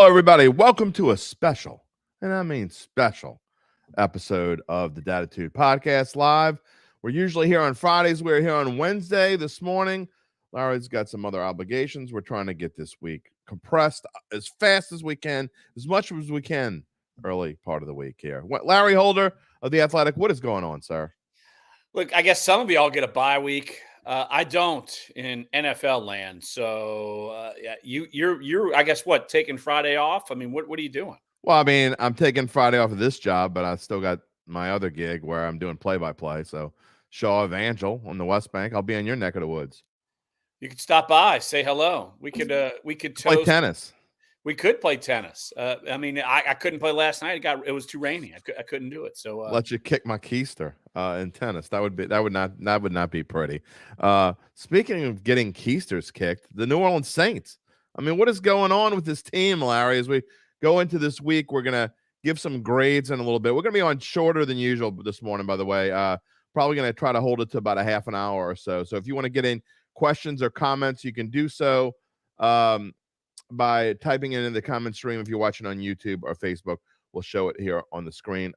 Hello, everybody. Welcome to a special, and I mean special, episode of the Dattitude podcast live. We're usually here on Fridays. We're here on Wednesday. This morning, Larry's got some other obligations. We're trying to get this week compressed as fast as we can, as much as we can, early part of the week here. Larry Holder of The Athletic, what is going on, sir? Look, I guess some of y'all get a bye week. I don't in NFL land. So yeah, you're I guess what, taking Friday off? I mean, what are you doing? Well, I mean, I'm taking Friday off of this job, but I still got my other gig where I'm doing play-by-play. So Shaw Evangel on the West Bank. I'll be in your neck of the woods. You could stop by, say hello. We could Play toast. tennis. We could play tennis. I mean, I couldn't play last night. It was too rainy. I couldn't do it. So let you kick my keister in tennis. That would not be pretty. Speaking of getting keisters kicked, the New Orleans Saints. I mean, what is going on with this team, Larry? As we go into this week, we're gonna give some grades in a little bit. We're gonna be on shorter than usual this morning, by the way. Probably gonna try to hold it to about a half an hour or so. So if you want to get in questions or comments, you can do so by typing it in the comment stream. If you're watching on YouTube or Facebook, we'll show it here on the screen.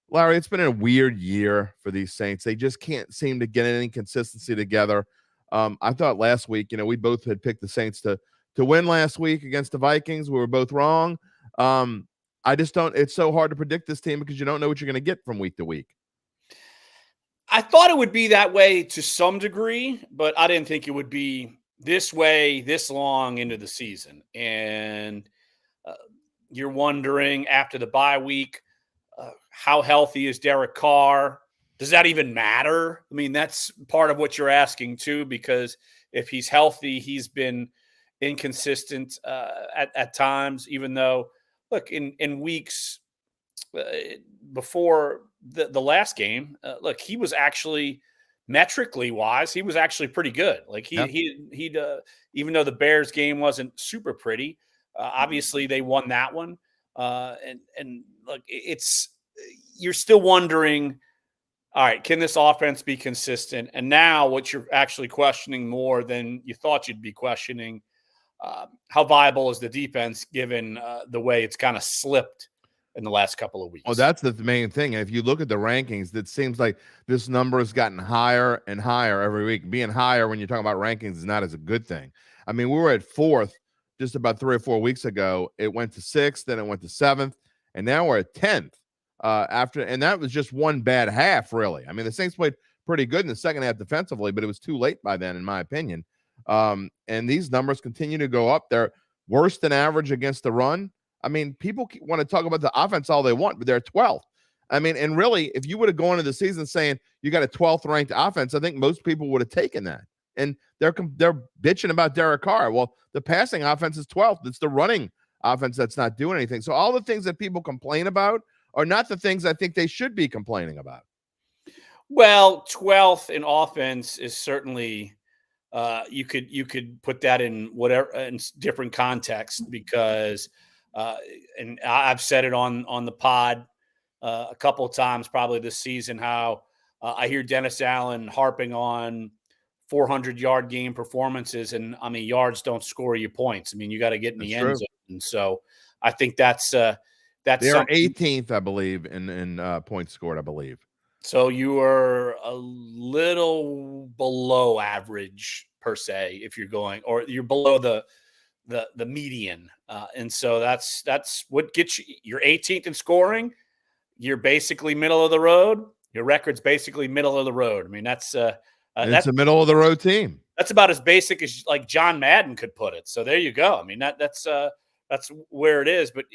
Larry, it's been a weird year for these Saints. They just can't seem to get any consistency together. I thought last week, we both had picked the Saints to win last week against the Vikings. We were both wrong. I just don't. It's so hard to predict this team because you don't know what you're going to get from week to week. I thought it would be that way to some degree, but I didn't think it would be this way this long into the season. And you're wondering after the bye week, how healthy is Derek Carr? Does that even matter? I mean, that's part of what you're asking too, because if he's healthy, he's been inconsistent at times, even though, look, in weeks before the last game, look, he was actually metrically wise, he was actually pretty good. Like he even though the Bears game wasn't super pretty, obviously they won that one. And look, you're still wondering, all right, can this offense be consistent? And now what you're actually questioning more than you thought you'd be questioning, how viable is the defense given the way it's kind of slipped in the last couple of weeks? Well, that's the main thing. If you look at the rankings, it seems like this number has gotten higher and higher every week. Being higher when you're talking about rankings is not as a good thing. I mean, we were at 4th just about 3 or 4 weeks ago. It went to 6th, then it went to 7th, and now we're at 10th. And that was just one bad half, really. I mean, the Saints played pretty good in the second half defensively, but it was too late by then, in my opinion. And these numbers continue to go up. They're worse than average against the run. I mean, people want to talk about the offense all they want, but they're 12th. I mean, and really, if you would have gone into the season saying you got a 12th ranked offense, I think most people would have taken that. And they're bitching about Derek Carr. Well, the passing offense is 12th. It's the running offense that's not doing anything. So all the things that people complain about are not the things I think they should be complaining about. Well, 12th in offense is certainly you could put that in whatever in different contexts, because and I've said it on the pod a couple of times probably this season, how I hear Dennis Allen harping on 400-yard game performances, and I mean, yards don't score you points. I mean, you got to get in the end zone. And so I think that's they are 18th, I believe, in points scored, I believe. So you are a little below average per se if you're going, or you're below the median, and so that's what gets you. You're 18th in scoring. You're basically middle of the road. Your record's basically middle of the road. I mean, that's a middle of the road team. That's about as basic as like John Madden could put it. So there you go. I mean, that's where it is. But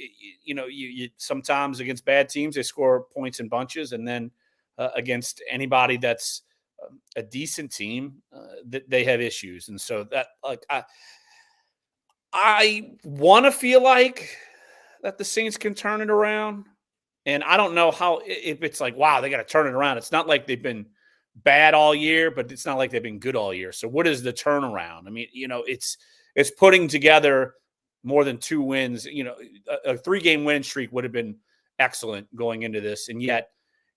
you sometimes against bad teams they score points in bunches, and then against anybody that's a decent team, that they have issues. And so that, like, I want to feel like that the Saints can turn it around. And I don't know how, if it's like, wow, they got to turn it around. It's not like they've been bad all year, but it's not like they've been good all year. So what is the turnaround? I mean, it's putting together more than 2 wins. A 3-game win streak would have been excellent going into this. And yet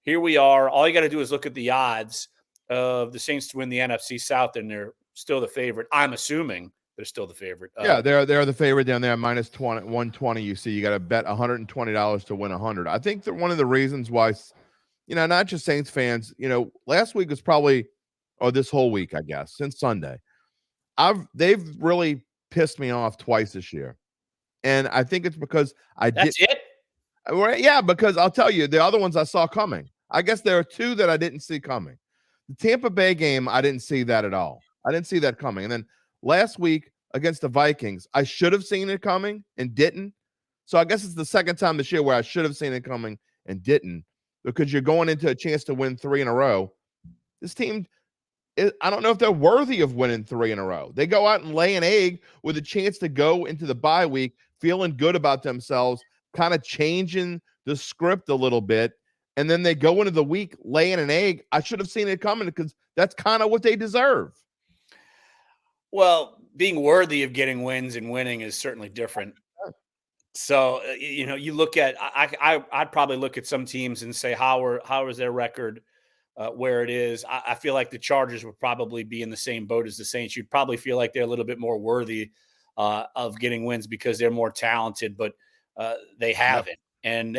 here we are. All you got to do is look at the odds of the Saints to win the NFC South, and they're still the favorite, I'm assuming, They're still the favorite. Yeah, they're the favorite down there, minus 120. You see, you got to bet $120 to win 100. I think that one of the reasons why, not just Saints fans, last week was probably, or this whole week, I guess, since Sunday, they've really pissed me off twice this year. And I think it's because That's it? Yeah, because I'll tell you, the other ones I saw coming. I guess there are two that I didn't see coming. The Tampa Bay game, I didn't see that at all. I didn't see that coming. And then last week against the Vikings, I should have seen it coming and didn't. So I guess it's the second time this year where I should have seen it coming and didn't, because you're going into a chance to win 3 in a row. This team, I don't know if they're worthy of winning 3 in a row. They go out and lay an egg with a chance to go into the bye week feeling good about themselves, kind of changing the script a little bit. And then they go into the week laying an egg. I should have seen it coming, because that's kind of what they deserve. Well, being worthy of getting wins and winning is certainly different. So, you look at, I'd probably look at some teams and say, how is their record where it is? I feel like the Chargers would probably be in the same boat as the Saints. You'd probably feel like they're a little bit more worthy of getting wins because they're more talented, but they haven't. Yep. And,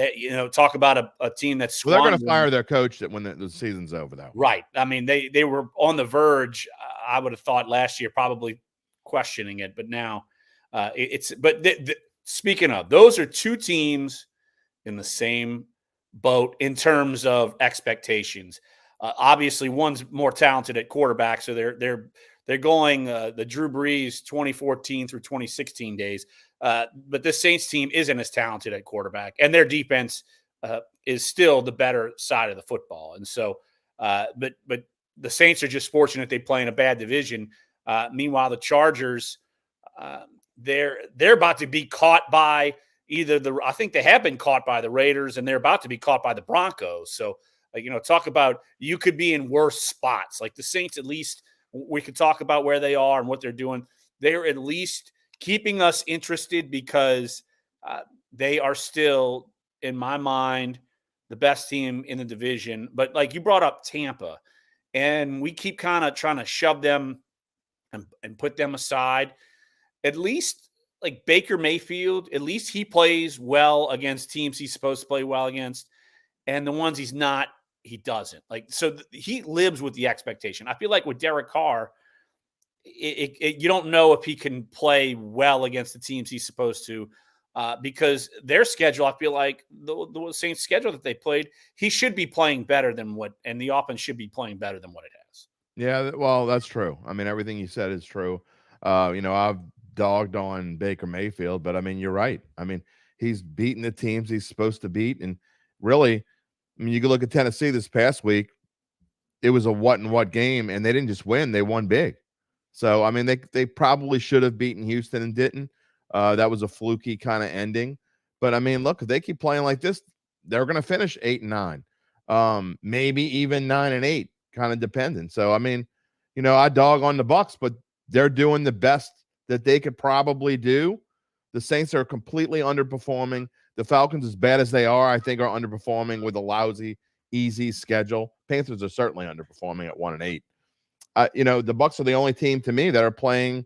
talk about a team that's they're going to fire their coach when the season's over, though. Right. I mean, they were on the verge, I would have thought last year, probably questioning it, but now speaking of, those are two teams in the same boat in terms of expectations. Obviously, one's more talented at quarterback, so they're going the Drew Brees 2014 through 2016 days. But the Saints team isn't as talented at quarterback, and their defense is still the better side of the football. And so, but the Saints are just fortunate they play in a bad division. Meanwhile, the Chargers, they're about to be caught by I think they have been caught by the Raiders, and they're about to be caught by the Broncos. So, talk about, you could be in worse spots. Like the Saints, at least we could talk about where they are and what they're doing. They're at least keeping us interested because they are still, in my mind, the best team in the division. But like you brought up Tampa, and we keep kind of trying to shove them and put them aside. At least like Baker Mayfield, at least he plays well against teams he's supposed to play well against. And the ones he's not, he doesn't. Like, so he lives with the expectation. I feel like with Derek Carr, you don't know if he can play well against the teams he's supposed to, because their schedule, I feel like the same schedule that they played, he should be playing better than and the offense should be playing better than what it has. Yeah, well, that's true. I mean, everything you said is true. I've dogged on Baker Mayfield, but I mean, you're right. I mean, he's beaten the teams he's supposed to beat. And really, I mean, you can look at Tennessee this past week. It was a what and what game, and they didn't just win, they won big. So, I mean, they probably should have beaten Houston and didn't. That was a fluky kind of ending. But, I mean, look, if they keep playing like this, they're going to finish 8-9, maybe even 9-8, kind of dependent. So, I mean, I dog on the Bucs, but they're doing the best that they could probably do. The Saints are completely underperforming. The Falcons, as bad as they are, I think are underperforming with a lousy, easy schedule. Panthers are certainly underperforming at 1-8. The Bucs are the only team to me that are playing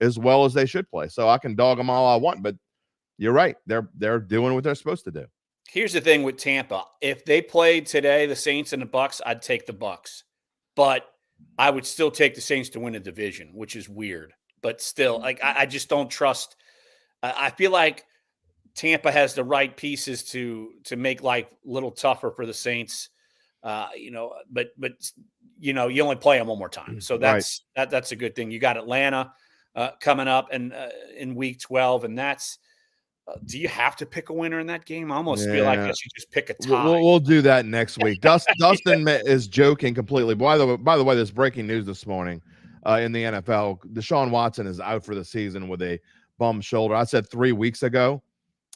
as well as they should play. So I can dog them all I want, but you're right. They're doing what they're supposed to do. Here's the thing with Tampa. If they played today, the Saints and the Bucs, I'd take the Bucs. But I would still take the Saints to win a division, which is weird. But still, like I just don't trust. I feel like Tampa has the right pieces to make life a little tougher for the Saints. But you only play them one more time, so that's a good thing. You got Atlanta coming up and in week 12, and that's. Do you have to pick a winner in that game? I almost feel like I should just pick a tie. We'll do that next week. Dustin is joking completely. By the way, there's breaking news this morning in the NFL. Deshaun Watson is out for the season with a bum shoulder. I said 3 weeks ago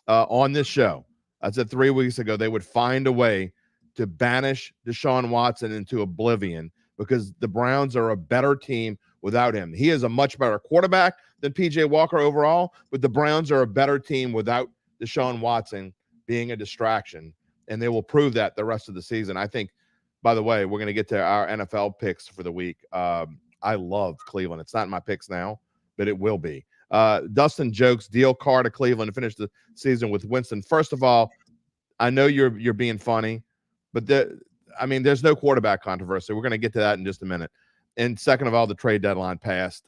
on this show, they would find a way to banish Deshaun Watson into oblivion because the Browns are a better team without him. He is a much better quarterback than P.J. Walker overall, but the Browns are a better team without Deshaun Watson being a distraction, and they will prove that the rest of the season. I think, by the way, we're going to get to our NFL picks for the week. I love Cleveland. It's not in my picks now, but it will be. Dustin jokes, deal Carr to Cleveland to finish the season with Winston. First of all, I know you're being funny, but there's no quarterback controversy. We're going to get to that in just a minute. And second of all, the trade deadline passed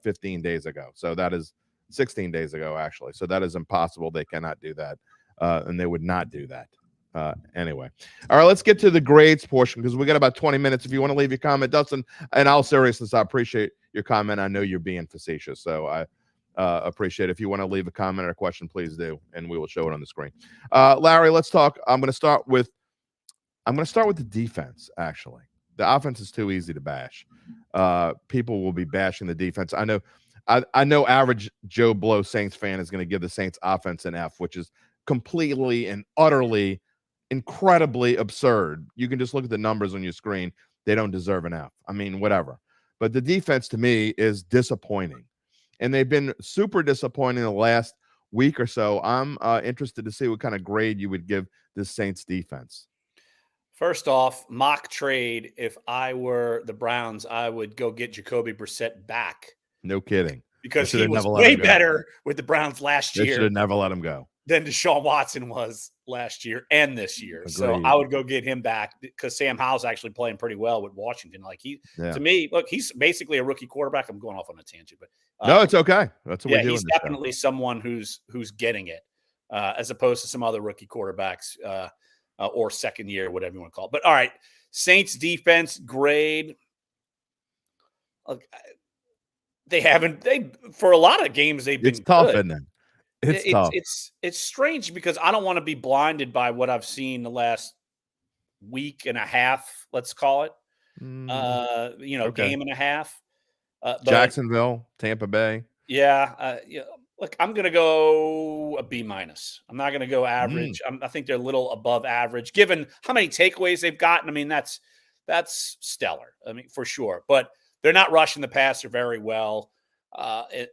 15 days ago. So that is 16 days ago, actually. So that is impossible. They cannot do that. And they would not do that. Anyway. All right, let's get to the grades portion because we got about 20 minutes. If you want to leave your comment, Dustin, in all seriousness, I appreciate your comment. I know you're being facetious, so I appreciate it. If you want to leave a comment or a question, please do, and we will show it on the screen. Larry, let's talk. I'm going to start with the defense, actually. The offense is too easy to bash. People will be bashing the defense. I know average Joe Blow Saints fan is going to give the Saints offense an F, which is completely and utterly incredibly absurd. You can just look at the numbers on your screen. They don't deserve an F. I mean, whatever. But the defense to me is disappointing. And they've been super disappointing the last week or so. I'm interested to see what kind of grade you would give this Saints defense. First off, mock trade. If I were the Browns, I would go get Jacoby Brissett back. No kidding. Because he was way better with the Browns last year. They should have never let him go. Than Deshaun Watson was last year and this year. Agreed. So I would go get him back because Sam Howell's actually playing pretty well with Washington. Like to me, look, he's basically a rookie quarterback. I'm going off on a tangent, but no, it's okay. That's what we're doing. He's definitely someone who's getting it, as opposed to some other rookie quarterbacks or second year, whatever you want to call it. But all right, Saints defense grade. Look, for a lot of games they've been tough, good. Isn't it? It's tough. It's strange because I don't want to be blinded by what I've seen the last week and a half, let's call it. Game and a half. Jacksonville, Tampa Bay. Yeah. Look, I'm going to go a B-. I'm not going to go average. I think they're a little above average, given how many takeaways they've gotten. I mean, that's stellar. I mean, for sure. But they're not rushing the passer very well.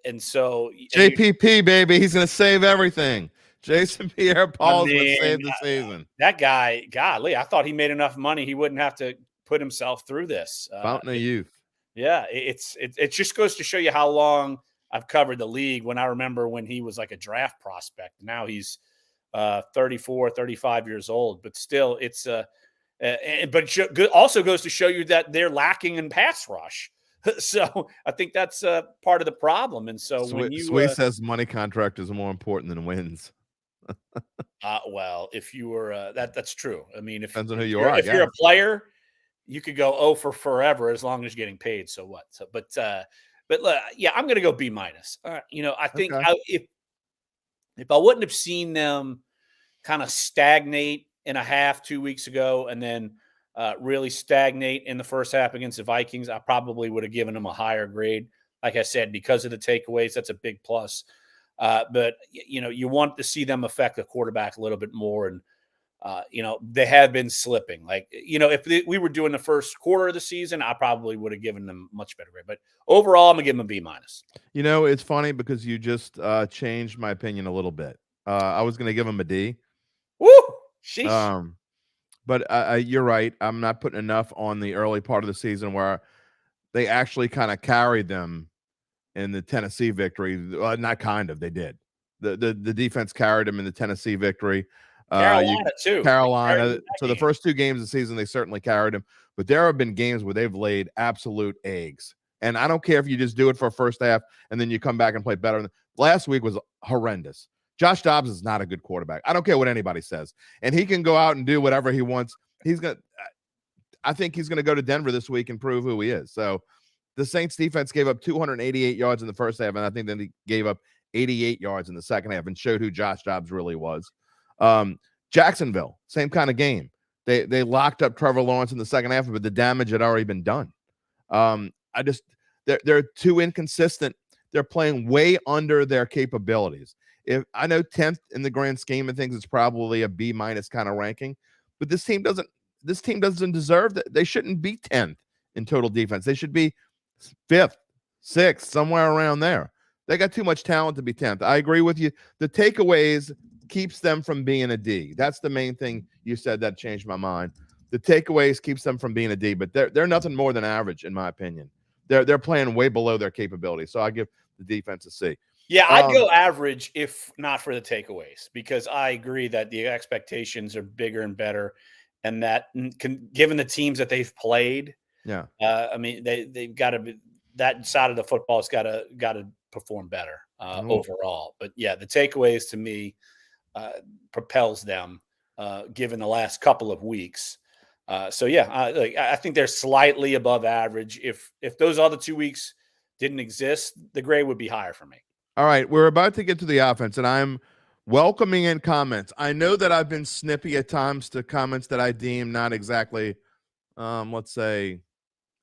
And so JPP, baby, he's going to save everything. Jason Pierre-Paul's going to save the season. That guy, golly, I thought he made enough money. He wouldn't have to put himself through this. Fountain of youth. Yeah. It just goes to show you how long I've covered the league. When I remember when he was like a draft prospect, now he's 34, 35 years old, but still it's also goes to show you that they're lacking in pass rush. So I think that's part of the problem. And so when you Sweet says money contract is more important than wins. Well, if you were that's true. I mean, depends on who you are. If you're a player, you could go for forever as long as you're getting paid. So what? So, but I'm going to go B-. I think if I wouldn't have seen them kind of stagnate in a half 2 weeks ago, and then really stagnate in the first half against the Vikings, I probably would have given them a higher grade. Like I said, because of the takeaways, that's a big plus. But you want to see them affect the quarterback a little bit more. And, they have been slipping. Like, if we were doing the first quarter of the season, I probably would have given them much better grade. But overall, I'm going to give them a B-. It's funny because you just changed my opinion a little bit. I was going to give them a D. Woo! Sheesh. But you're right. I'm not putting enough on the early part of the season where they actually kind of carried them in the Tennessee victory. Not kind of, they did. The defense carried them in the Tennessee victory. Carolina too. Carolina. So the first 2 games of the season, they certainly carried them. But there have been games where they've laid absolute eggs. And I don't care if you just do it for a first half and then you come back and play better. Last week was horrendous. Josh Dobbs is not a good quarterback. I don't care what anybody says. And he can go out and do whatever he wants. I think he's going to go to Denver this week and prove who he is. So the Saints defense gave up 288 yards in the first half, and I think then he gave up 88 yards in the second half and showed who Josh Dobbs really was. Jacksonville, same kind of game. They locked up Trevor Lawrence in the second half, but the damage had already been done. They're too inconsistent. They're playing way under their capabilities. If I know 10th in the grand scheme of things, it's probably a B- kind of ranking, but this team doesn't deserve that. They shouldn't be 10th in total defense. They should be 5th, 6th, somewhere around there. They got too much talent to be 10th. I agree with you. The takeaways keeps them from being a D. That's the main thing you said that changed my mind. The takeaways keeps them from being a D, but they're nothing more than average in my opinion. they're playing way below their capability. So I give the defense a C. Yeah, I'd go average if not for the takeaways, because I agree that the expectations are bigger and better, and that given the teams that they've played, yeah, I mean they've got to be, that side of the football has got to perform better overall. But yeah, the takeaways to me propels them given the last couple of weeks. So yeah, I think they're slightly above average. If those other 2 weeks didn't exist, the grade would be higher for me. All right, we're about to get to the offense, and I'm welcoming in comments. I know that I've been snippy at times to comments that I deem not exactly, let's say,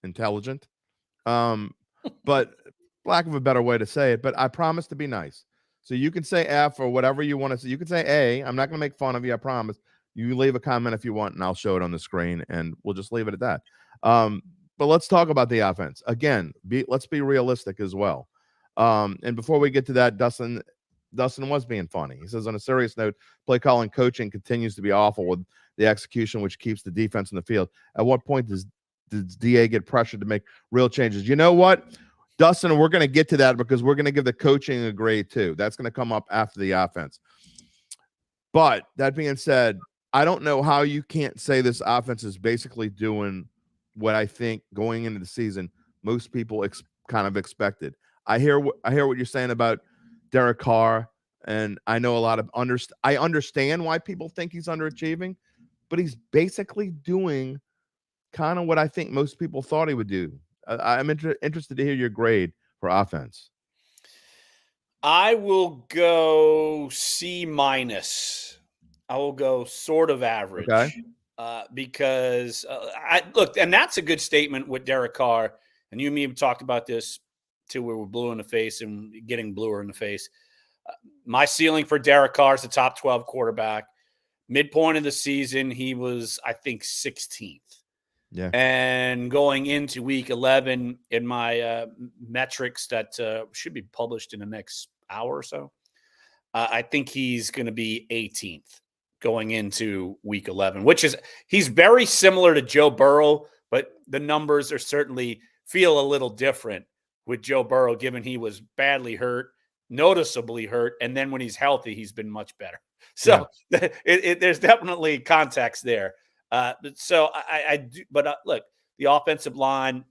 intelligent, but lack of a better way to say it. But I promise to be nice. So you can say F or whatever you want to say. You can say A. I'm not going to make fun of you. I promise. You leave a comment if you want, and I'll show it on the screen, and we'll just leave it at that. But let's talk about the offense again. Let's be realistic as well. And before we get to that, Dustin was being funny. He says, on a serious note, play calling coaching continues to be awful with the execution, which keeps the defense in the field. At what point does DA get pressured to make real changes? You know what, Dustin, we're going to get to that because we're going to give the coaching a grade too. That's going to come up after the offense. But that being said, I don't know how you can't say this offense is basically doing what I think going into the season most people kind of expected. I hear what you're saying about Derek Carr, and I know a lot of I understand why people think he's underachieving, but he's basically doing kind of what I think most people thought he would do. I'm interested to hear your grade for offense. I will go C-. I will go sort of average. Okay. Because I look, and that's a good statement with Derek Carr. And you and me have talked about this till we were blue in the face and getting bluer in the face. My ceiling for Derek Carr is the top 12 quarterback. Midpoint of the season, he was, I think, 16th. Yeah. And going into week 11 in my metrics that should be published in the next hour or so, I think he's going to be 18th going into week 11, which is he's very similar to Joe Burrow, but the numbers are certainly feel a little different with Joe Burrow, given he was badly hurt, noticeably hurt, and then when he's healthy, he's been much better. So there's definitely context there. So I do, but look, the offensive line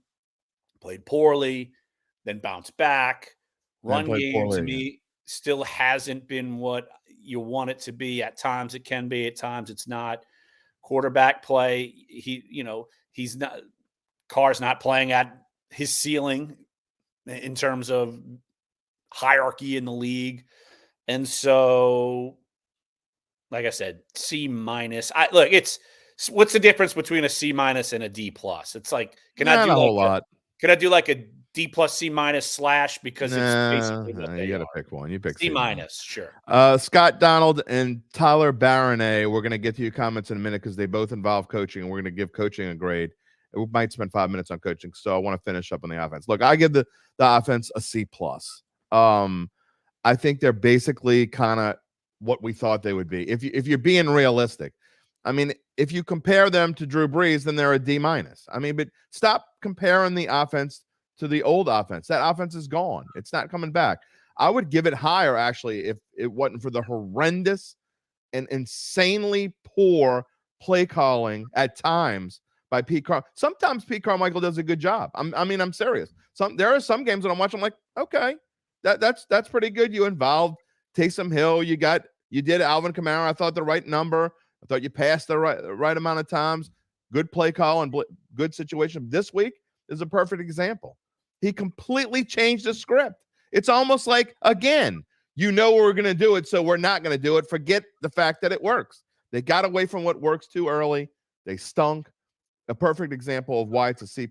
played poorly, then bounced back. Run game to me still hasn't been what you want it to be. At times it can be, at times it's not. Quarterback play, he's not. Carr's not playing at his ceiling in terms of hierarchy in the league, and so, like I said, C-. Look, it's what's the difference between a C- and a D+? It's like, can I do a whole lot? Can I do like a D+, C- / because it's basically what they you got to pick one. You pick C-, sure. Scott Donald and Tyler Baronet. We're going to get to your comments in a minute because they both involve coaching, and we're going to give coaching a grade. We might spend 5 minutes on coaching, so I want to finish up on the offense. Look, I give the offense a C+. I think they're basically kind of what we thought they would be. If you're being realistic, I mean, if you compare them to Drew Brees, then they're a D-. I mean, but stop comparing the offense to the old offense. That offense is gone. It's not coming back. I would give it higher, actually, if it wasn't for the horrendous and insanely poor play calling at times by Pete Carmichael. Sometimes Pete Carmichael does a good job. I'm serious. There are some games that I'm watching, I'm like, okay, that's pretty good. You involved Taysom Hill. You did Alvin Kamara. I thought the right number. I thought you passed the right amount of times. Good play call and good situation. This week is a perfect example. He completely changed the script. It's almost like, again, we're going to do it, so we're not going to do it. Forget the fact that it works. They got away from what works too early. They stunk. A perfect example of why it's a C+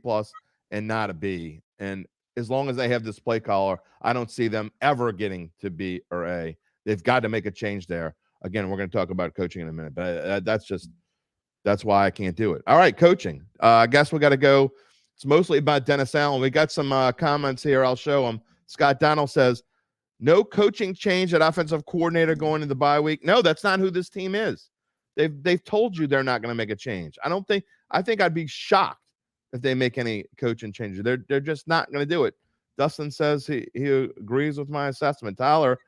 and not a B. And as long as they have this play caller, I don't see them ever getting to B or A. They've got to make a change there. Again, we're going to talk about coaching in a minute, but that's why I can't do it. All right, coaching. I guess we got to go. It's mostly about Dennis Allen. We got some comments here. I'll show them. Scott Donald says, no coaching change at offensive coordinator going into the bye week. No, that's not who this team is. They've told you they're not going to make a change. I think I'd be shocked if they make any coaching changes. They're just not going to do it. Dustin says he agrees with my assessment. Tyler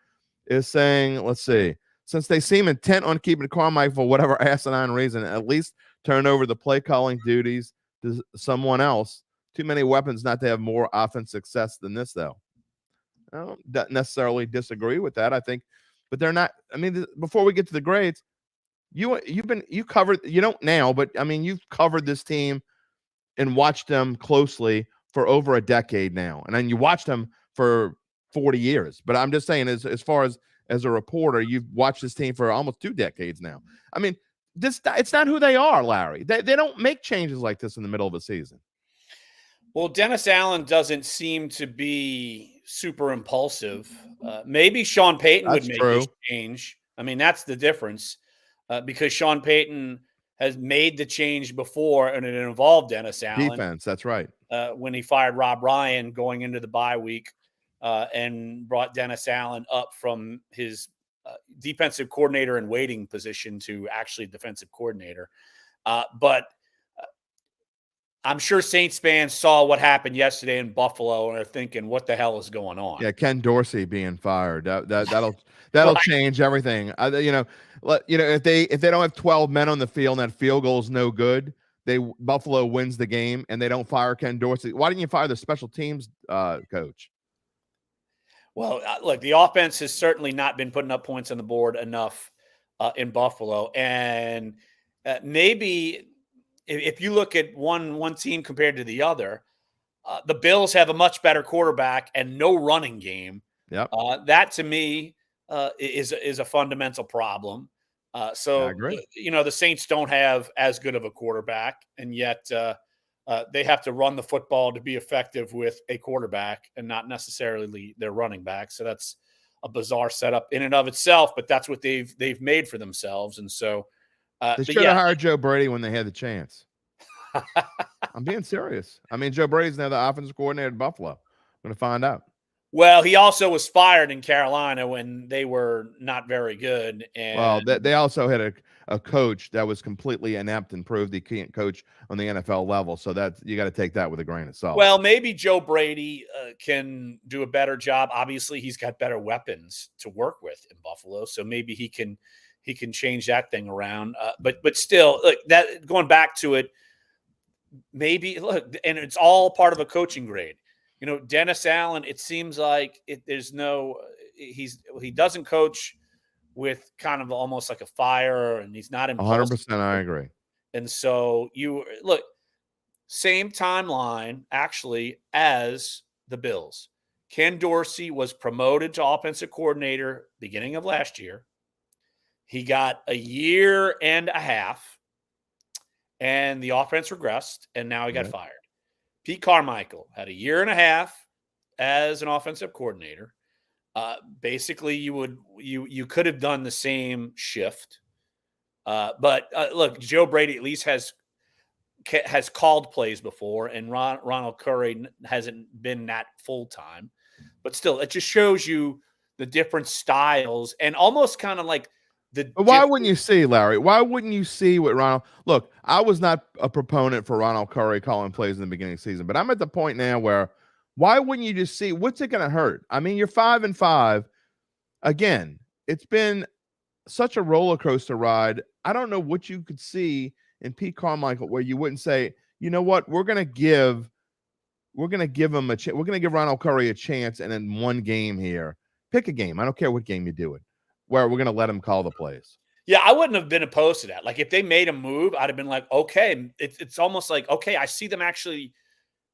is saying, let's see, since they seem intent on keeping Carmichael for whatever asinine reason, at least turn over the play calling duties to someone else. Too many weapons not to have more offense success than this, though. I don't necessarily disagree with that. I think, but they're not. I mean, before we get to the grades, you covered. You don't now, but I mean, you've covered this team and watched them closely for over a decade now, and then you watched them for 40 years. But I'm just saying, as far as a reporter, you've watched this team for almost 2 decades now. I mean, it's not who they are, Larry. They don't make changes like this in the middle of a season. Well, Dennis Allen doesn't seem to be super impulsive. Maybe Sean Payton would make this change. I mean, that's the difference because Sean Payton has made the change before, and it involved Dennis Allen. Defense, that's right. When he fired Rob Ryan going into the bye week and brought Dennis Allen up from his defensive coordinator in waiting position to actually defensive coordinator. But I'm sure Saints fans saw what happened yesterday in Buffalo and are thinking, "What the hell is going on?" Yeah, Ken Dorsey being fired that'll Right. change everything. If they don't have 12 men on the field and that field goal is no good, Buffalo wins the game and they don't fire Ken Dorsey. Why didn't you fire the special teams coach? Well, look, the offense has certainly not been putting up points on the board enough in Buffalo, and maybe. If you look at one team compared to the other, the Bills have a much better quarterback and no running game. Yep. That to me is a fundamental problem. So I agree. The Saints don't have as good of a quarterback, and yet they have to run the football to be effective with a quarterback and not necessarily their running back. So that's a bizarre setup in and of itself, but that's what they've made for themselves. And so they should have hired Joe Brady when they had the chance. I'm being serious. I mean, Joe Brady's now the offensive coordinator at Buffalo. I'm going to find out. Well, he also was fired in Carolina when they were not very good. And they also had a coach that was completely inept and proved he can't coach on the NFL level. So you got to take that with a grain of salt. Well, maybe Joe Brady can do a better job. Obviously, he's got better weapons to work with in Buffalo, so maybe he can change that thing around. But still, look, that going back to it, maybe look, and it's all part of a coaching grade. Dennis Allen, it seems like he doesn't coach with kind of almost like a fire, and he's not impulsive. 100%. I agree. And so you look, same timeline actually as the Bills. Ken Dorsey was promoted to offensive coordinator beginning of last year. He got a year and a half, and the offense regressed, and now he got fired. Pete Carmichael had a year and a half as an offensive coordinator. Basically, you could have done the same shift, but look, Joe Brady at least has called plays before, and Ronald Curry hasn't been that full time. But still, it just shows you the different styles and almost kind of like. But why wouldn't you see, Larry? Why wouldn't you see what Ronald? Look, I was not a proponent for Ronald Curry calling plays in the beginning of the season, but I'm at the point now where why wouldn't you just see what's it going to hurt? I mean, you're 5-5. Again, it's been such a roller coaster ride. I don't know what you could see in Pete Carmichael where you wouldn't say, you know what, we're going to give him a chance. We're going to give Ronald Curry a chance, and in one game here, pick a game. I don't care what game you do it. Where we're going to let him call the plays. Yeah, I wouldn't have been opposed to that. Like, if they made a move, I'd have been like, okay, it's almost like, okay, I see them actually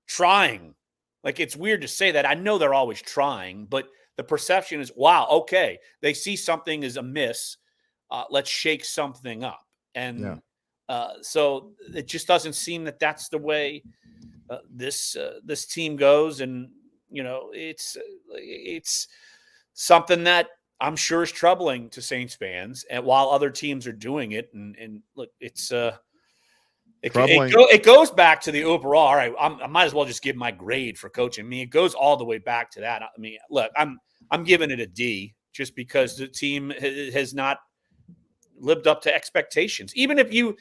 trying. Like, it's weird to say that. I know they're always trying, but the perception is, wow, okay, they see something is amiss. Let's shake something up. And so it just doesn't seem that that's the way this team goes. And, it's something that I'm sure is troubling to Saints fans, and while other teams are doing it, and look, it's it goes back to the overall. All right, I might as well just give my grade for coaching. I mean, it goes all the way back to that. I mean, look, I'm giving it a D just because the team has not lived up to expectations. Even if you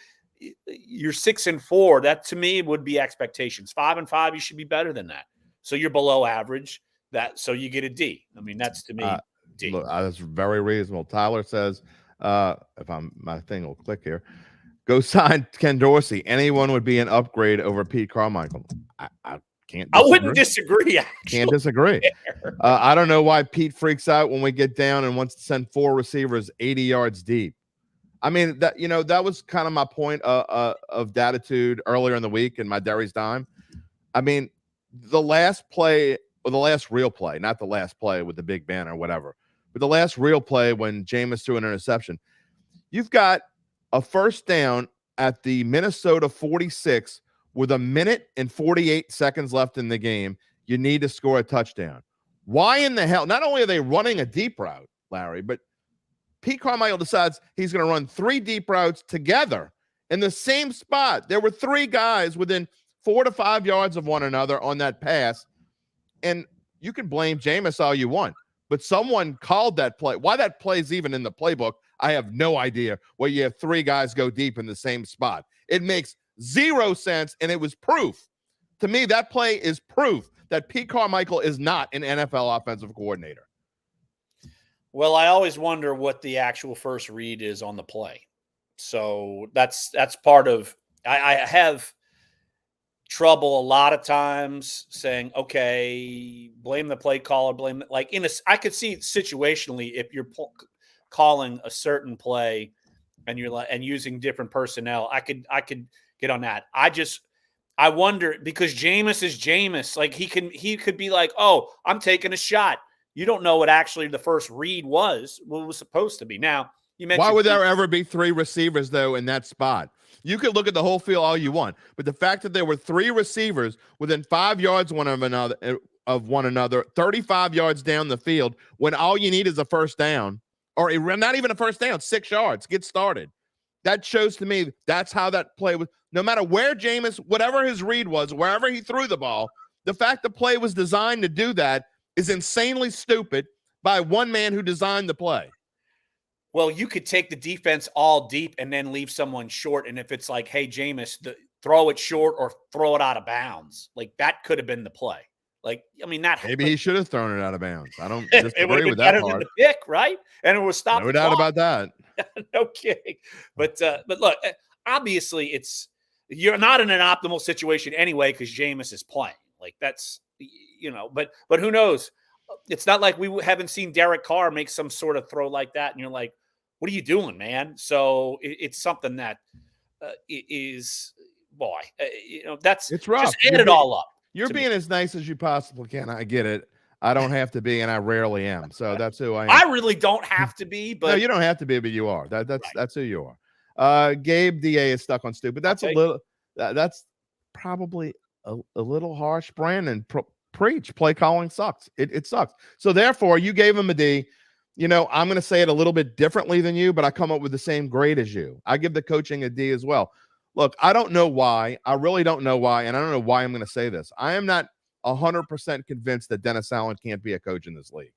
you're 6-4. That to me would be expectations. 5-5, you should be better than that. So you're below average. So you get a D. I mean, that's to me D. Look, that's very reasonable. Tyler says, if my thing will click here, go sign Ken Dorsey. Anyone would be an upgrade over Pete Carmichael. I can't disagree. I wouldn't disagree, actually. Can't disagree. I don't know why Pete freaks out when we get down and wants to send 4 receivers 80 yards deep. I mean, that was kind of my point of Dattitude earlier in the week in my Derry's Dime. I mean, the last play, or the last real play, not the last play with the big banner or whatever, but the last real play when Jameis threw an interception, you've got a first down at the Minnesota 46 with 1 minute and 48 seconds left in the game. You need to score a touchdown. Why in the hell? Not only are they running a deep route, Larry, but Pete Carmichael decides he's going to run 3 deep routes together in the same spot. There were 3 guys within 4 to 5 yards of one another on that pass. And you can blame Jameis all you want, but someone called that play. Why that play's even in the playbook, I have no idea. Where you have 3 guys go deep in the same spot. It makes 0 sense, and it was proof. To me, that play is proof that Pete Carmichael is not an NFL offensive coordinator. Well, I always wonder what the actual first read is on the play. So that's part of – I have trouble a lot of times saying, okay, blame the play caller, blame – like I could see situationally if you're calling a certain play and using different personnel, I could get on that. I wonder because Jameis is Jameis. Like he could be like, oh, I'm taking a shot. You don't know what actually the first read was, what it was supposed to be. Now, you mentioned. Why would there ever be 3 receivers, though, in that spot? You could look at the whole field all you want, but the fact that there were 3 receivers within 5 yards of one another, 35 yards down the field, when all you need is a first down, or not even a first down, 6 yards, get started. That shows to me that's how that play was. No matter where Jameis, whatever his read was, wherever he threw the ball, the fact the play was designed to do that is insanely stupid by one man who designed the play. Well, you could take the defense all deep and then leave someone short. And if it's like, hey, Jameis, throw it short or throw it out of bounds, like that could have been the play. Like, I mean, maybe he should have thrown it out of bounds. I don't disagree with that better part. Than the pick, right? And it was stopped. No doubt about that. No kidding. But look, obviously you're not in an optimal situation anyway because Jameis is playing. Like that's, but who knows? It's not like we haven't seen Derek Carr make some sort of throw like that. And you're like, what are you doing, man? So it's something that is, boy, it's rough. Just add it all up. You're being as nice as you possibly can. I get it. I don't have to be, and I rarely am. So that's who I am. I really don't have to be, but no, you don't have to be, but you are. That's who you are. Gabe DA is stuck on stupid. That's a little. That's probably a little harsh. Brandon, preach. Play calling sucks. It sucks. So therefore, you gave him a D. I'm going to say it a little bit differently than you, but I come up with the same grade as you. I give the coaching a D as well. Look, I don't know why. I really don't know why, and I don't know why I'm going to say this. I am not 100% convinced that Dennis Allen can't be a coach in this league.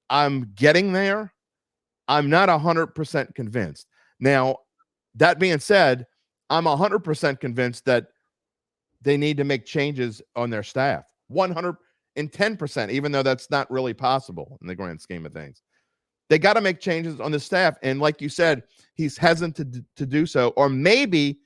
I'm getting there. I'm not 100% convinced. Now, that being said, I'm 100% convinced that they need to make changes on their staff. 110%, even though that's not really possible in the grand scheme of things. They got to make changes on the staff. And like you said, he's hesitant to do so. Or maybe,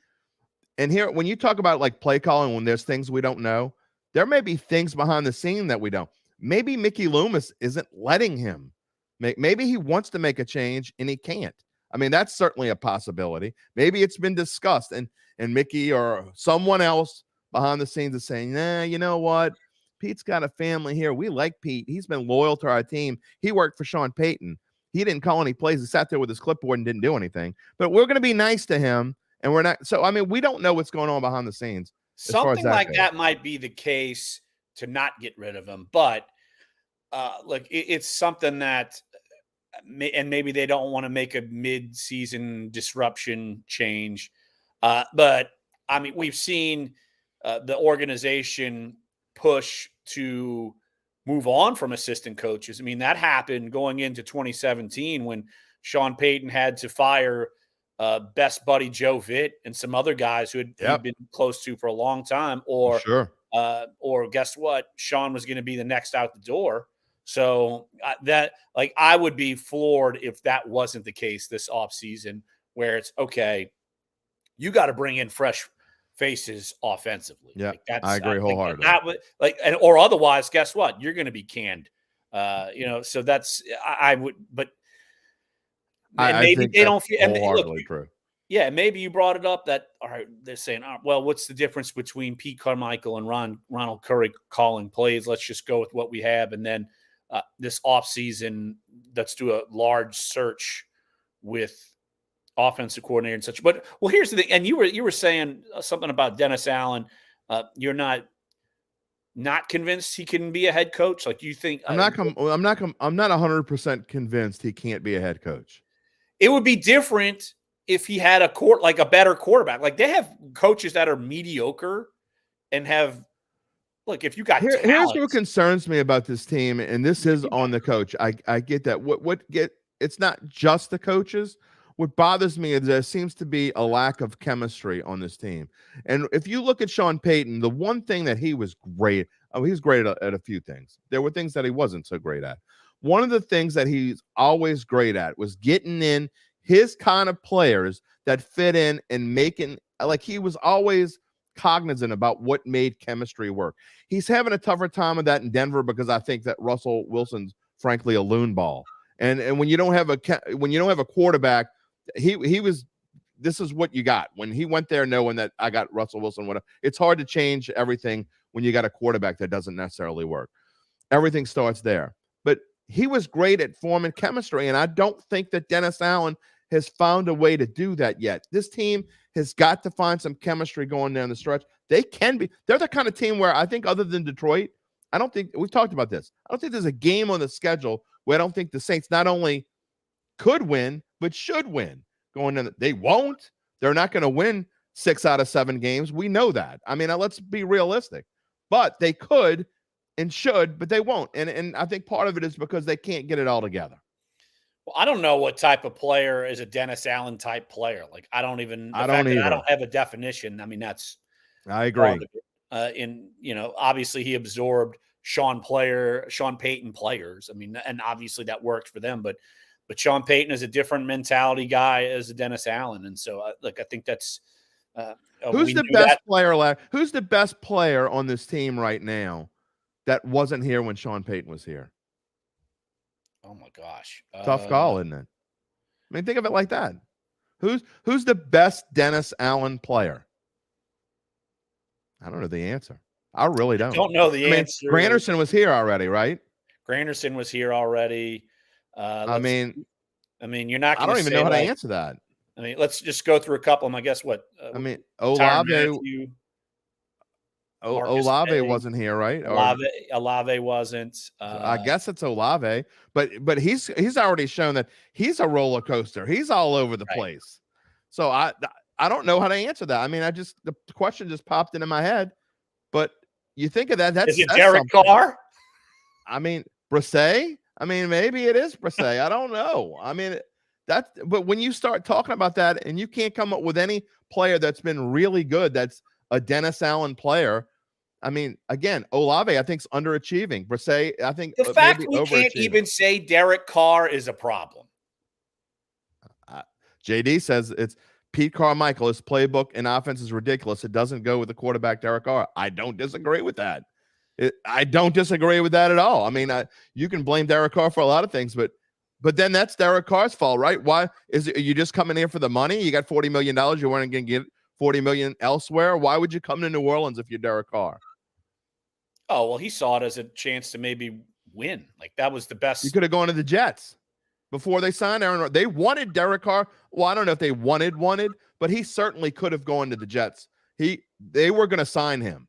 and here, when you talk about like play calling, when there's things we don't know, there may be things behind the scene that we don't. Maybe Mickey Loomis isn't letting him. Maybe he wants to make a change and he can't. I mean, that's certainly a possibility. Maybe it's been discussed and Mickey or someone else behind the scenes is saying, nah, you know what? Pete's got a family here. We like Pete. He's been loyal to our team. He worked for Sean Payton. He didn't call any plays. He sat there with his clipboard and didn't do anything. But we're going to be nice to him, and we're not. So, I mean, we don't know what's going on behind the scenes. Something like that might be the case to not get rid of him. But, look, it's something that and maybe they don't want to make a mid-season disruption change. But, I mean, we've seen the organization push to move on from assistant coaches. I mean, that happened going into 2017 when Sean Payton had to fire best buddy Joe Vitt and some other guys who he'd been close to for a long time, or guess what? Sean was going to be the next out the door. So I would be floored if that wasn't the case this offseason, where it's okay, you got to bring in fresh faces offensively. Yeah, I agree wholeheartedly. Or otherwise, guess what? You're going to be canned. So that's I would, but maybe they don't feel. And look, true. Yeah, maybe you brought it up that, all right, they're saying, well, what's the difference between Pete Carmichael and Ronald Curry calling plays? Let's just go with what we have. And then this offseason, let's do a large search with offensive coordinator and such. But, well, here's the thing. And you were saying something about Dennis Allen. You're not convinced he can be a head coach? Like, you think I'm not 100% convinced he can't be a head coach. It would be different if he had a better quarterback. Like, they have coaches that are mediocre and have look, if you got talent, here's what concerns me about this team, and this is on the coach. I get that. It's not just the coaches. What bothers me is there seems to be a lack of chemistry on this team. And if you look at Sean Payton, the one thing that he was great, he was great at a few things. There were things that he wasn't so great at. One of the things that he's always great at was getting in his kind of players that fit in and making, like, he was always cognizant about what made chemistry work. He's having a tougher time of that in Denver because I think that Russell Wilson's frankly a loon ball. And when you don't have a quarterback, this is what you got. When he went there knowing that I got Russell Wilson, it's hard to change everything when you got a quarterback that doesn't necessarily work. Everything starts there. But he was great at forming chemistry, and I don't think that Dennis Allen has found a way to do that yet. This team has got to find some chemistry going down the stretch. They're the kind of team where I think, other than Detroit, I don't think we've talked about this. I don't think there's a game on the schedule where I don't think the Saints not only could win, but should win going in. They won't. They're not going to win 6 out of 7 games. We know that. I mean, let's be realistic. But they could and should, but they won't. And I think part of it is because they can't get it all together. Well, I don't know what type of player is a Dennis Allen type player. Like, I don't have a definition. I mean, I agree. Obviously he absorbed Sean Payton players. I mean, and obviously that worked for them, but Sean Payton is a different mentality guy as a Dennis Allen. And so I think that's, who's the best player? Who's the best player on this team right now that wasn't here when Sean Payton was here? Oh my gosh. Tough call, isn't it? I mean, think of it like that. Who's the best Dennis Allen player? I don't know the answer. I really don't. I don't know the answer. Granderson was here already, right? Granderson was here already. You're not. I don't even know how to answer that. I mean, let's just go through a couple of them. I guess what. Olave wasn't here, right? Olave wasn't. I guess it's Olave, but he's already shown that he's a roller coaster. He's all over the place. So I don't know how to answer that. I mean, the question just popped into my head. But you think of that. Is it Derek Carr? I mean, Brisset. I mean, maybe it is Brisset. I don't know. I mean, but when you start talking about that and you can't come up with any player that's been really good, that's a Dennis Allen player. I mean, again, Olave, I think, is underachieving. Brisset, I think the fact we can't even say Derek Carr is a problem. JD says it's Pete Carmichael. His playbook and offense is ridiculous. It doesn't go with the quarterback, Derek Carr. I don't disagree with that. I don't disagree with that at all. I mean, you can blame Derek Carr for a lot of things, but then that's Derek Carr's fault, right? Why are you just coming here for the money? You got $40 million. You weren't going to get $40 million elsewhere. Why would you come to New Orleans if you're Derek Carr? Oh, well, he saw it as a chance to maybe win. Like, that was the best. You could have gone to the Jets before they signed Aaron Rodgers. They wanted Derek Carr. Well, I don't know if they wanted, but he certainly could have gone to the Jets. They were going to sign him.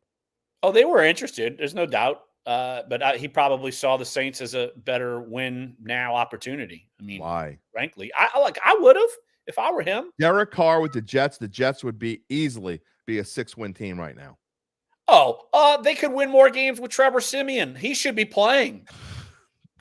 Oh, they were interested. There's no doubt. But he probably saw the Saints as a better win now opportunity. I mean, why? Frankly, I would have if I were him. Derek Carr with the Jets would easily be a 6-win team right now. Oh, they could win more games with Trevor Siemian. He should be playing.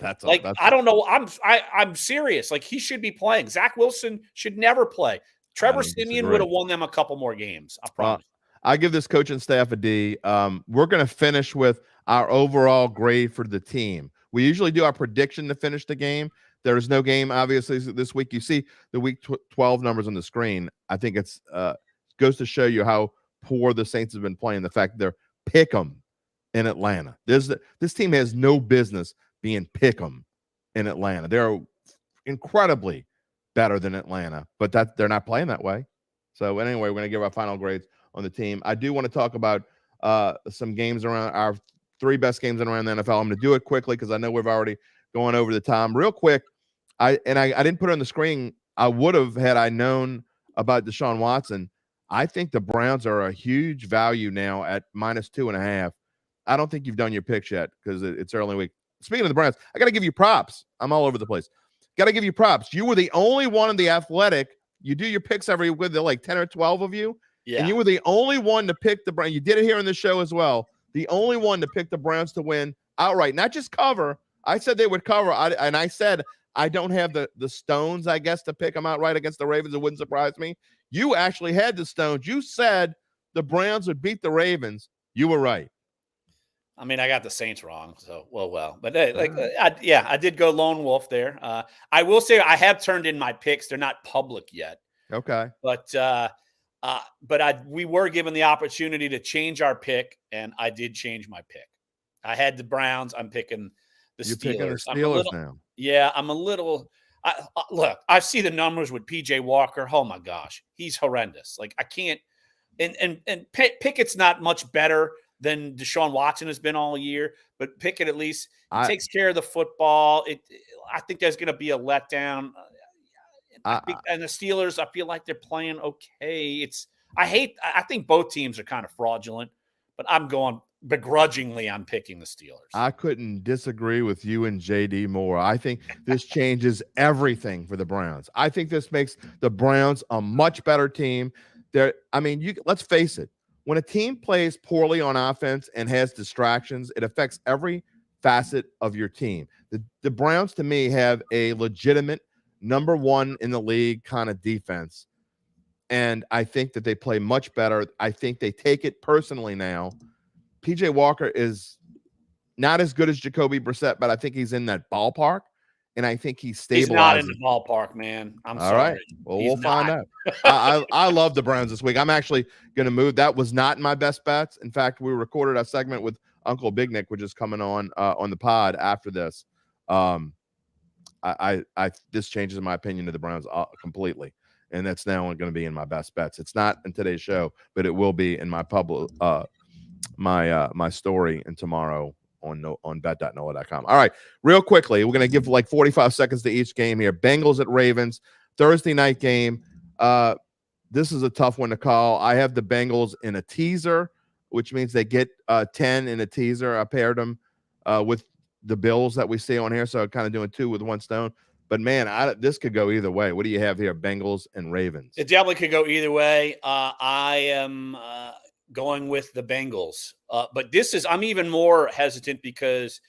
I don't know. I'm serious. Like, he should be playing. Zach Wilson should never play. Trevor Siemian would have won them a couple more games. I promise. I give this coaching staff a D. We're going to finish with our overall grade for the team. We usually do our prediction to finish the game. There is no game, obviously, this week. You see the week 12 numbers on the screen. I think it's goes to show you how poor the Saints have been playing. The fact that they're pick 'em in Atlanta. This team has no business being pick 'em in Atlanta. They're incredibly better than Atlanta, but they're not playing that way. So anyway, we're going to give our final grades on the team. I do want to talk about some games around our 3 best games around the NFL. I'm going to do it quickly because I know we've already gone over the time. Real quick, I didn't put it on the screen. I would have had I known about Deshaun Watson. I think the Browns are a huge value now at -2.5. I don't think you've done your picks yet because it's early week. Speaking of the Browns, I got to give you props. I'm all over the place. Got to give you props. You were the only one in the Athletic. You do your picks every week. There are like 10 or 12 of you. Yeah. And you were the only one to pick the Browns. You did it here on the show as well. The only one to pick the Browns to win outright, not just cover. I said they would cover. And I said I don't have the stones, I guess, to pick them outright against the Ravens. It wouldn't surprise me. You actually had the stones. You said the Browns would beat the Ravens. You were right. I mean, I got the Saints wrong, so well. But I did go lone wolf there. I will say I have turned in my picks. They're not public yet. Okay. But we were given the opportunity to change our pick, and I did change my pick. I had the Browns. I'm picking the Steelers. You're picking the Steelers now. Yeah, I'm a little. Look, I see the numbers with PJ Walker. Oh my gosh, he's horrendous. Like I can't. And Pickett's not much better than Deshaun Watson has been all year, but Pickett at least takes care of the football. I think there's going to be a letdown. And the Steelers, I feel like they're playing okay. I think both teams are kind of fraudulent, but I'm going begrudgingly. I'm picking the Steelers. I couldn't disagree with you and JD more. I think this changes everything for the Browns. I think this makes the Browns a much better team. Let's face it. When a team plays poorly on offense and has distractions, it affects every facet of your team. The Browns, to me, have a legitimate number 1 in the league kind of defense. And I think that they play much better. I think they take it personally now. PJ Walker is not as good as Jacoby Brissett, but I think he's in that ballpark. And I think he's stabilizing. He's not in the ballpark, man. I'm sorry. All right. Well, we'll find out. I love the Browns this week. I'm actually going to move. That was not my best bets. In fact, we recorded a segment with Uncle Big Nick, which is coming on the pod after this. This changes my opinion of the Browns completely, and that's now going to be in my best bets. It's not in today's show, but it will be in my public my story and tomorrow on bet.NOLA.com. All right, real quickly, we're going to give like 45 seconds to each game here. Bengals at Ravens, Thursday night game. This is a tough one to call. I have the Bengals in a teaser, which means they get 10 in a teaser. I paired them with the Bills that we see on here, so I'm kind of doing 2 with 1 stone. But, man, this could go either way. What do you have here, Bengals and Ravens? It definitely could go either way. I am going with the Bengals. But I'm even more hesitant because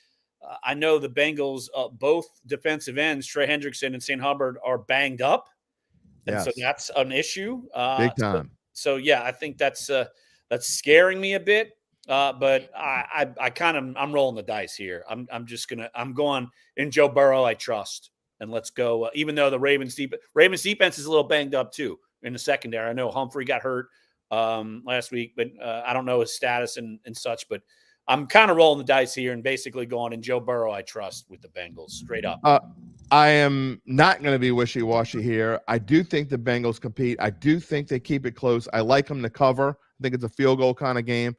I know the Bengals, both defensive ends, Trey Hendrickson and St. Hubbard, are banged up. And so that's an issue. Big time. So yeah, I think that's scaring me a bit. But I'm rolling the dice here. I'm going in Joe Burrow. I trust, and let's go. Even though the Ravens defense is a little banged up too in the secondary. I know Humphrey got hurt last week, but I don't know his status and such. But I'm kind of rolling the dice here and basically going in Joe Burrow. I trust with the Bengals straight up. I am not going to be wishy-washy here. I do think the Bengals compete. I do think they keep it close. I like them to cover. I think it's a field goal kind of game,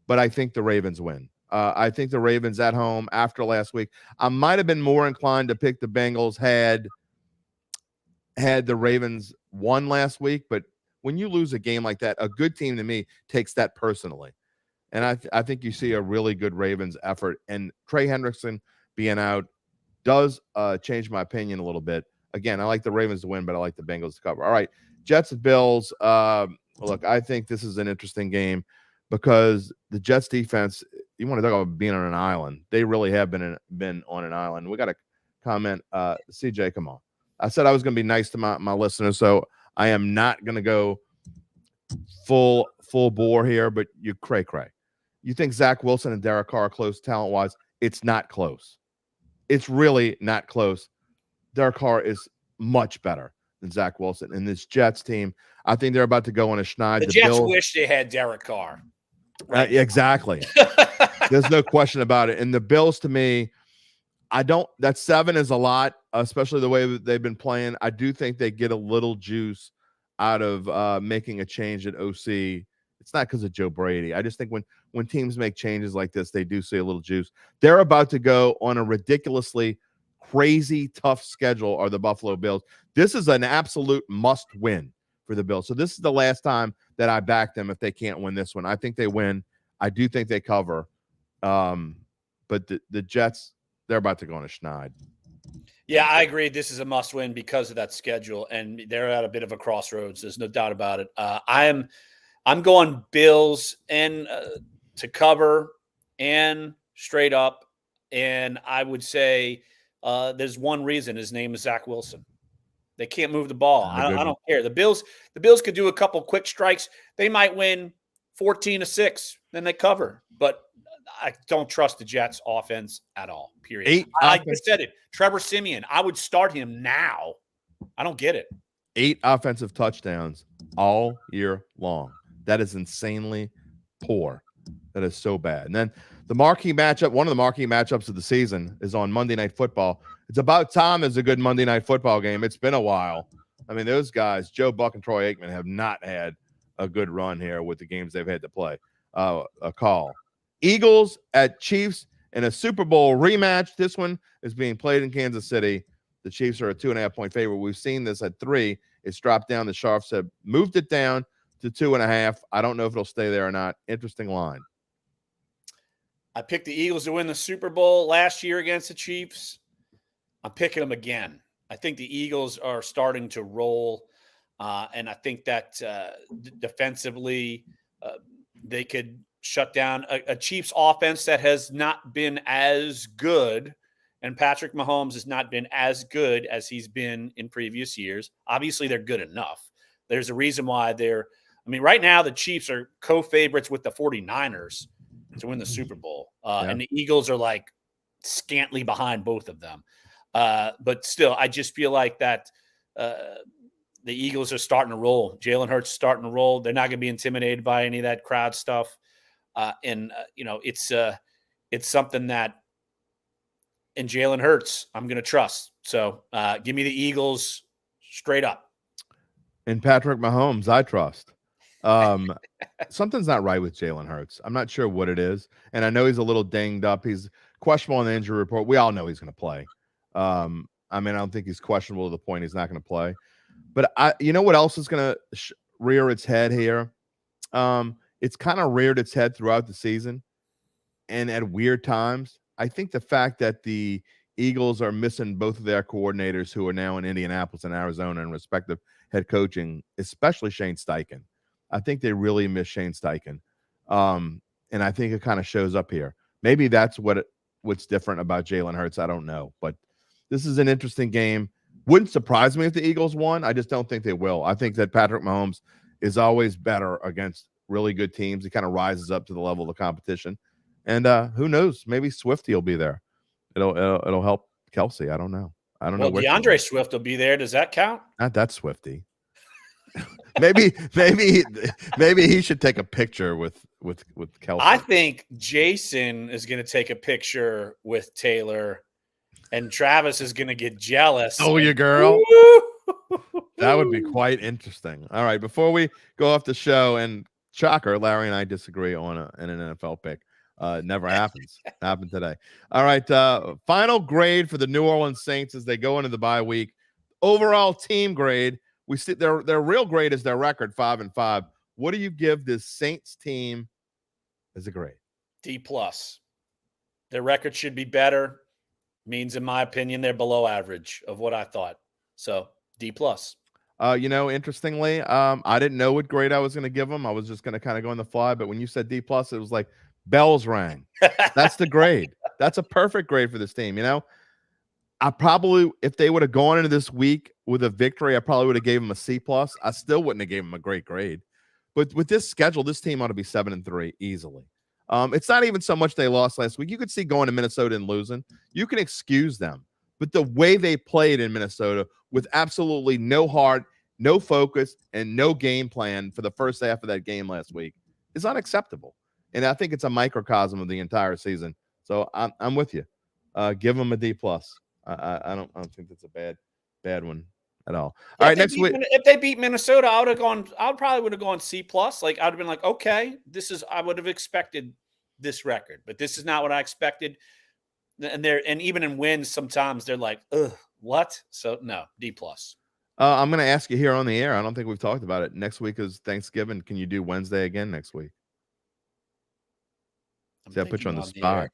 but I think the Ravens win. I think the Ravens at home after last week. I might have been more inclined to pick the Bengals had the Ravens won last week, but when you lose a game like that, a good team to me takes that personally. And I think you see a really good Ravens effort. And Trey Hendrickson being out does change my opinion a little bit. Again, I like the Ravens to win, but I like the Bengals to cover. All right, Jets and Bills. Look, I think this is an interesting game because the Jets defense, you want to talk about being on an island. They really have been on an island. We got a comment. CJ, come on. I said I was going to be nice to my listeners, so I am not going to go full bore here, but you cray. You think Zach Wilson and Derek Carr are close talent-wise? It's not close. It's really not close. Derek Carr is much better than Zach Wilson. And this Jets team, I think they're about to go on a schneid. The Jets wish they had Derek Carr. Right. Exactly. There's no question about it. And the Bills, to me, that 7 is a lot, especially the way that they've been playing. I do think they get a little juice out of making a change at OC. It's not because of Joe Brady. I just think when teams make changes like this, they do see a little juice. They're about to go on a ridiculously crazy tough schedule, are the Buffalo Bills. This is an absolute must win for the Bills. So this is the last time that I back them if they can't win this one. I think they win. I do think they cover. But the Jets, they're about to go on a schneid. Yeah, I agree. This is a must win because of that schedule, and they're at a bit of a crossroads. There's no doubt about it. I'm going Bills and to cover and straight up, and I would say there's one reason. His name is Zach Wilson. They can't move the ball. I don't care. The Bills could do a couple quick strikes. They might win 14-6, then they cover. But I don't trust the Jets offense at all, period. I just said it. Trevor Siemian, I would start him now. I don't get it. 8 offensive touchdowns all year long. That is insanely poor. That is so bad. And then the marquee matchup, one of the marquee matchups of the season, is on Monday Night Football. It's about time there's a good Monday Night Football game. It's been a while. I mean, those guys, Joe Buck and Troy Aikman, have not had a good run here with the games they've had to play. A call. Eagles at Chiefs in a Super Bowl rematch. This one is being played in Kansas City. The Chiefs are a 2.5-point favorite. We've seen this at 3. It's dropped down. The Sharps have moved it down to 2.5. I don't know if it'll stay there or not. Interesting line. I picked the Eagles to win the Super Bowl last year against the Chiefs. I'm picking them again. I think the Eagles are starting to roll, and I think that defensively they could shut down a Chiefs offense that has not been as good, and Patrick Mahomes has not been as good as he's been in previous years. Obviously, they're good enough. There's a reason why right now the Chiefs are co-favorites with the 49ers to win the Super Bowl. And the Eagles are like scantly behind both of them. But still, I just feel like that the Eagles are starting to roll. Jalen Hurts is starting to roll. They're not going to be intimidated by any of that crowd stuff. It's something that in Jalen Hurts, I'm going to trust. So give me the Eagles straight up. In Patrick Mahomes, I trust. Something's not right with Jalen Hurts. I'm not sure what it is. And I know he's a little dinged up. He's questionable on the injury report. We all know he's going to play. I don't think he's questionable to the point he's not going to play. But you know what else is going to rear its head here? It's kind of reared its head throughout the season and at weird times. I think the fact that the Eagles are missing both of their coordinators who are now in Indianapolis and Arizona and respective head coaching, especially Shane Steichen. I think they really miss Shane Steichen. And I think it kind of shows up here. Maybe that's what's different about Jalen Hurts. I don't know. But this is an interesting game. Wouldn't surprise me if the Eagles won. I just don't think they will. I think that Patrick Mahomes is always better against really good teams. He kind of rises up to the level of the competition. And who knows? Maybe Swifty will be there. It'll help Kelsey. I don't know. I don't know. DeAndre Swift will be there. Does that count? Not that Swifty. maybe he should take a picture with Kelsey. I think Jason is going to take a picture with Taylor, and Travis is going to get jealous. Oh, your girl. That would be quite interesting. All right, before we go off the show, and shocker, Larry and I disagree on an NFL pick. Never happens. Happened today. All right, final grade for the New Orleans Saints as they go into the bye week. Overall team grade. We see their real grade is their record, 5-5. What do you give this Saints team as a grade? D+. Their record should be better. Means, in my opinion, they're below average of what I thought. So D+. Interestingly, I didn't know what grade I was going to give them. I was just going to kind of go on the fly. But when you said D+, it was like bells rang. That's the grade. That's a perfect grade for this team. I probably, if they would have gone into this week with a victory, I probably would have gave them a C+. I still wouldn't have gave them a great grade. But with this schedule, this team ought to be 7-3 easily. It's not even so much they lost last week. You could see going to Minnesota and losing. You can excuse them. But the way they played in Minnesota with absolutely no heart, no focus, and no game plan for the first half of that game last week is unacceptable. And I think it's a microcosm of the entire season. So I'm with you. Give them a D+. I don't think that's a bad one at all. Yeah, all right, next week. If they beat Minnesota, I probably would have gone C+. Like I'd have been like, okay, I would have expected this record, but this is not what I expected. And even in wins, sometimes they're like, ugh, what? So no, D+. I'm going to ask you here on the air. I don't think we've talked about it. Next week is Thanksgiving. Can you do Wednesday again next week? See, I put you on the spot.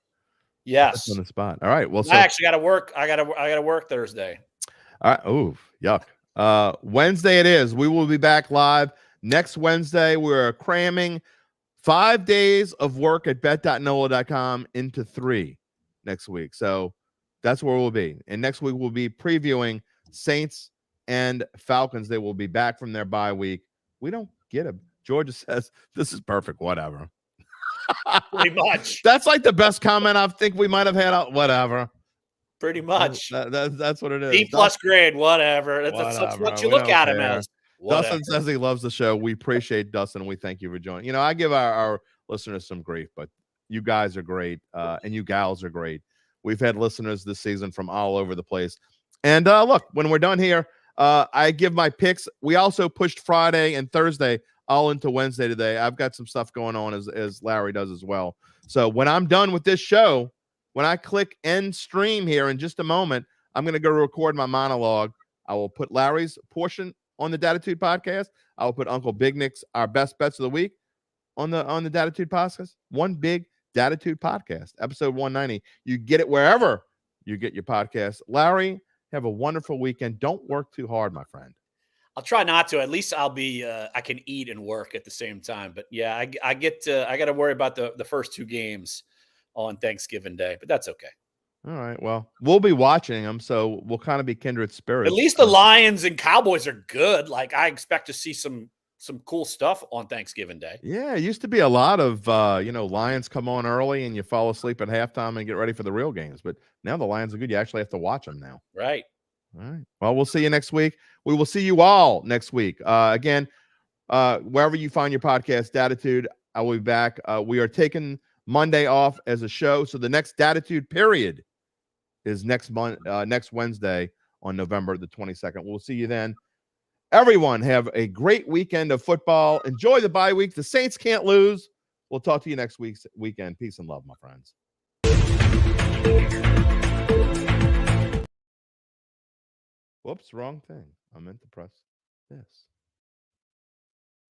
Yes, on the spot. All right. Well, I actually got to work. I got to work Thursday. All right. Oh, yuck. Wednesday it is. We will be back live next Wednesday. We're cramming 5 days of work at bet.NOLA.com into 3 next week. So that's where we'll be. And next week we'll be previewing Saints and Falcons. They will be back from their bye week. We don't get them. Georgia says, this is perfect. Whatever. Pretty much. That's like the best comment I think we might have had out. Whatever. Pretty much. That's what it is. D+ grade, whatever. That's what you look at him as. Whatever. Dustin says he loves the show. We appreciate Dustin. We thank you for joining. I give our listeners some grief, but you guys are great, and you gals are great. We've had listeners this season from all over the place. And look, when we're done here, I give my picks. We also pushed Friday and Thursday all into Wednesday today. I've got some stuff going on as Larry does as well. So when I'm done with this show, when I click end stream here in just a moment, I'm going to go record my monologue. I will put Larry's portion on the Dattitude podcast. I will put Uncle Big Nick's our best bets of the week on the Dattitude podcast. One big Dattitude podcast, episode 190. You get it wherever you get your podcast. Larry, have a wonderful weekend. Don't work too hard, my friend. I'll try not to. At least I'll be. I can eat and work at the same time. But yeah, I got to worry about the first 2 games on Thanksgiving Day, but that's okay. All right. Well, we'll be watching them, so we'll kind of be kindred spirits. At least the Lions and Cowboys are good. Like I expect to see some cool stuff on Thanksgiving Day. Yeah, it used to be a lot of Lions come on early and you fall asleep at halftime and get ready for the real games. But now the Lions are good. You actually have to watch them now. Right. All right. Well, we'll see you next week. We will see you all next week. Again, wherever you find your podcast, Dattitude, I will be back. We are taking Monday off as a show. So the next Dattitude period is next Wednesday on November the 22nd. We'll see you then. Everyone have a great weekend of football. Enjoy the bye week. The Saints can't lose. We'll talk to you next weekend. Peace and love, my friends. Whoops, wrong thing. I meant to press this.